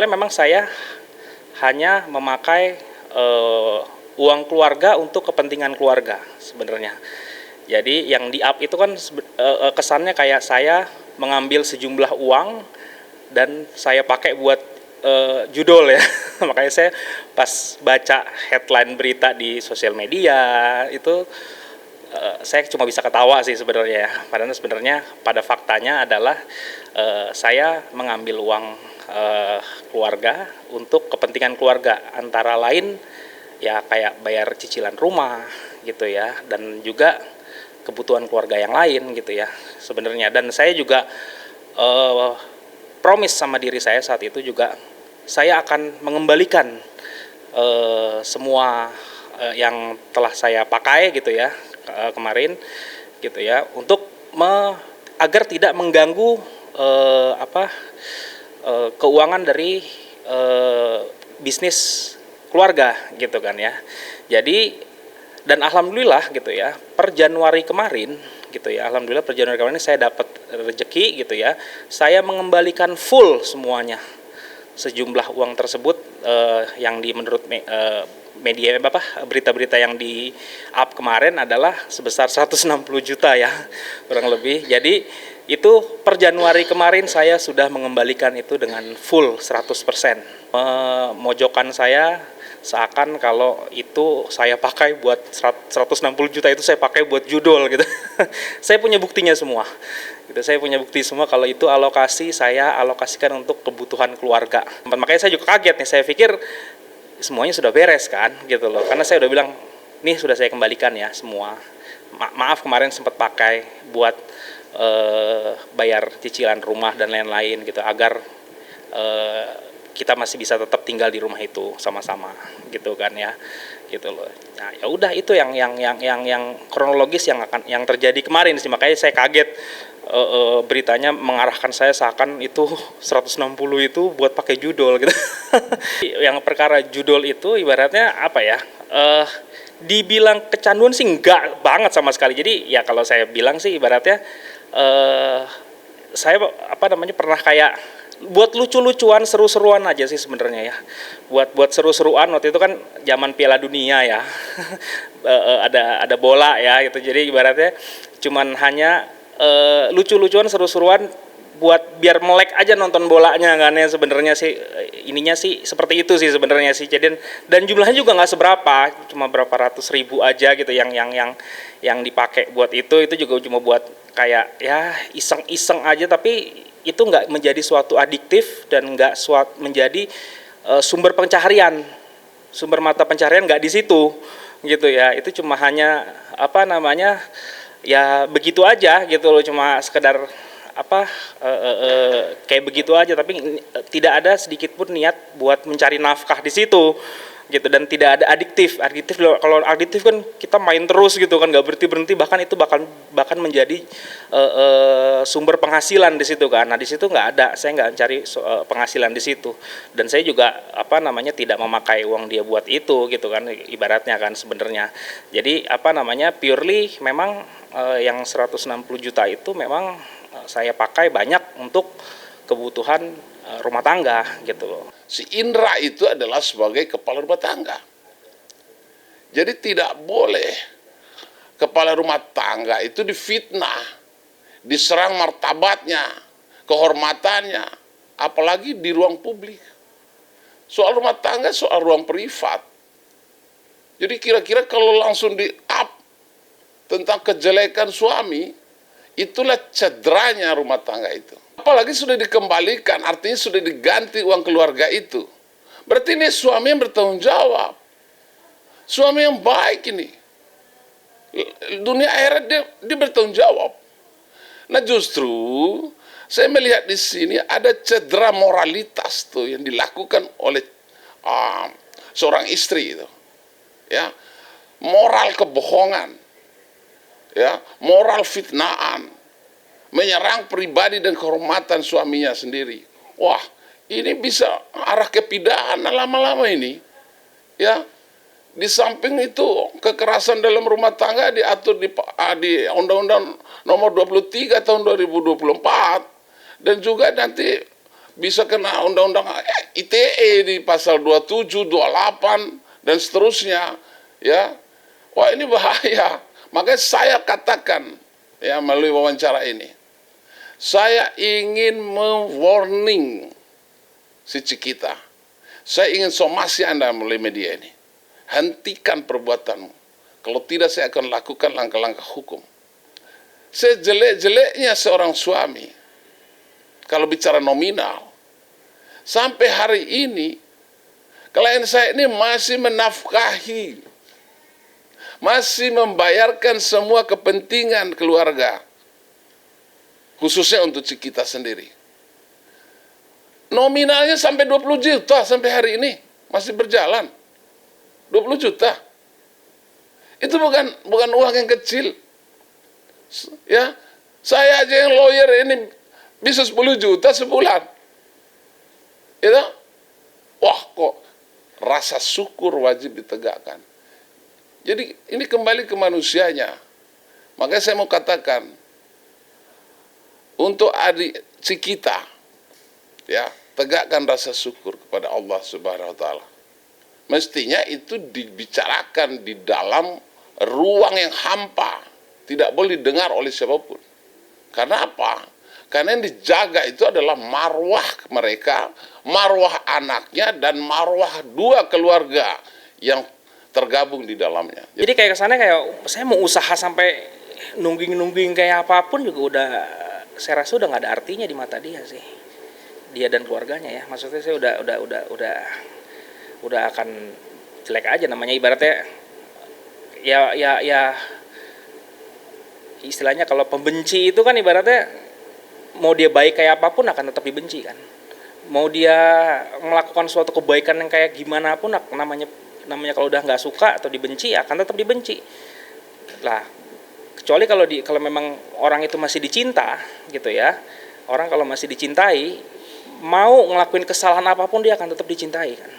awalnya memang saya hanya memakai uang keluarga untuk kepentingan keluarga sebenarnya. Jadi yang di-up itu kan kesannya kayak saya mengambil sejumlah uang dan saya pakai buat judul ya. Makanya saya pas baca headline berita di sosial media itu saya cuma bisa ketawa sih sebenarnya ya. Padahal sebenarnya pada faktanya adalah saya mengambil uang keluarga untuk kepentingan keluarga, antara lain ya kayak bayar cicilan rumah gitu ya, dan juga kebutuhan keluarga yang lain gitu ya sebenarnya. Dan saya juga promise sama diri saya saat itu juga, saya akan mengembalikan semua yang telah saya pakai gitu ya kemarin gitu ya, untuk agar tidak mengganggu keuangan dari bisnis keluarga gitu kan ya. Jadi dan alhamdulillah gitu ya, per Januari kemarin gitu ya, alhamdulillah per Januari kemarin saya dapat rezeki gitu ya, saya mengembalikan full semuanya, sejumlah uang tersebut yang menurut media berita-berita yang di up kemarin adalah sebesar 160 juta ya kurang lebih. Jadi itu per Januari kemarin saya sudah mengembalikan itu dengan full 100%. Memojokkan saya seakan kalau itu saya pakai buat 160 juta itu saya pakai buat judul gitu. Saya punya buktinya semua. Gitu, saya punya bukti semua kalau itu saya alokasikan untuk kebutuhan keluarga. Makanya saya juga kaget nih, saya pikir semuanya sudah beres kan gitu loh. Karena saya udah bilang, nih sudah saya kembalikan ya semua. Maaf kemarin sempat pakai buat bayar cicilan rumah dan lain-lain gitu, agar kita masih bisa tetap tinggal di rumah itu sama-sama gitu kan ya gitu loh. Nah ya udah, itu yang kronologis yang terjadi kemarin sih. Makanya saya kaget beritanya mengarahkan saya seakan itu 160 itu buat pakai judul gitu. Yang perkara judul itu ibaratnya apa ya, dibilang kecanduan sih enggak banget sama sekali. Jadi ya kalau saya bilang sih ibaratnya saya pernah kayak buat lucu-lucuan, seru-seruan aja sih sebenarnya ya. Buat seru-seruan, waktu itu kan zaman Piala Dunia ya. ada bola ya gitu. Jadi ibaratnya cuman hanya lucu-lucuan, seru-seruan buat biar melek aja nonton bolanya kan ya. Sebenarnya sih ininya sih seperti itu sih sebenarnya sih. Jadi dan jumlahnya juga nggak seberapa, cuma berapa ratus ribu aja gitu yang dipakai buat itu juga cuma buat kayak ya iseng-iseng aja, tapi itu nggak menjadi suatu adiktif dan nggak menjadi sumber pencaharian, sumber mata pencaharian nggak di situ gitu ya. Itu cuma hanya ya begitu aja gitu loh, cuma sekedar kayak begitu aja, tapi tidak ada sedikit pun niat buat mencari nafkah di situ gitu. Dan tidak ada adiktif. Kalau adiktif kan kita main terus gitu kan, nggak berhenti, bahkan itu bahkan menjadi sumber penghasilan di situ kan. Nah di situ nggak ada, saya nggak mencari penghasilan di situ, dan saya juga tidak memakai uang dia buat itu gitu kan ibaratnya kan sebenarnya. Jadi purely memang yang 160 juta itu memang saya pakai banyak untuk kebutuhan rumah tangga gitu loh. Si Indra itu adalah sebagai kepala rumah tangga. Jadi tidak boleh kepala rumah tangga itu difitnah, diserang martabatnya, kehormatannya, apalagi di ruang publik. Soal rumah tangga, soal ruang privat. Jadi kira-kira kalau langsung di-up tentang kejelekan suami, itulah cederanya rumah tangga itu. Apalagi sudah dikembalikan, artinya sudah diganti uang keluarga itu. Berarti ini suami yang bertanggung jawab. Suami yang baik ini. Dunia akhirat dia bertanggung jawab. Nah justru saya melihat di sini ada cedera moralitas tuh yang dilakukan oleh seorang istri itu. Ya, moral kebohongan. Ya, moral fitnaan. Menyerang pribadi dan kehormatan suaminya sendiri. Wah, ini bisa arah ke pidana lama-lama ini. Ya, di samping itu kekerasan dalam rumah tangga diatur di Undang-Undang Nomor 23 tahun 2024, dan juga nanti bisa kena undang-undang ITE di pasal 27, 28 dan seterusnya, ya. Wah, ini bahaya. Makanya saya katakan ya melalui wawancara ini, saya ingin mewarning si Cikita. Saya ingin somasi Anda melalui media ini. Hentikan perbuatanmu. Kalau tidak, saya akan lakukan langkah-langkah hukum. Sejelek-jeleknya seorang suami, kalau bicara nominal, sampai hari ini, klien saya ini masih menafkahi, masih membayarkan semua kepentingan keluarga, khususnya untuk Cikita sendiri. Nominalnya sampai 20 juta sampai hari ini, masih berjalan. 20 juta. Itu bukan uang yang kecil. Ya, saya aja yang lawyer ini bisa 10 juta sebulan. Itu, wah kok rasa syukur wajib ditegakkan. Jadi ini kembali ke manusianya. Makanya saya mau katakan, untuk adik Cikita, ya, tegakkan rasa syukur kepada Allah Subhanahu wa taala. Mestinya itu dibicarakan di dalam ruang yang hampa, tidak boleh didengar oleh siapapun. Karena apa? Karena yang dijaga itu adalah marwah mereka, marwah anaknya, dan marwah dua keluarga yang tergabung di dalamnya. Jadi kayak kesannya kayak saya mau usaha sampai nungging kayak apapun juga udah, saya rasa udah nggak ada artinya di mata dia sih, dia dan keluarganya ya. Maksudnya saya udah akan jelek aja namanya, ibaratnya ya istilahnya kalau pembenci itu kan ibaratnya mau dia baik kayak apapun akan tetap dibenci kan. Mau dia melakukan suatu kebaikan yang kayak gimana pun namanya kalau udah nggak suka atau dibenci akan tetap dibenci. Lah, kecuali kalau memang orang itu masih dicinta gitu ya. Orang kalau masih dicintai, mau ngelakuin kesalahan apapun dia akan tetap dicintai kan.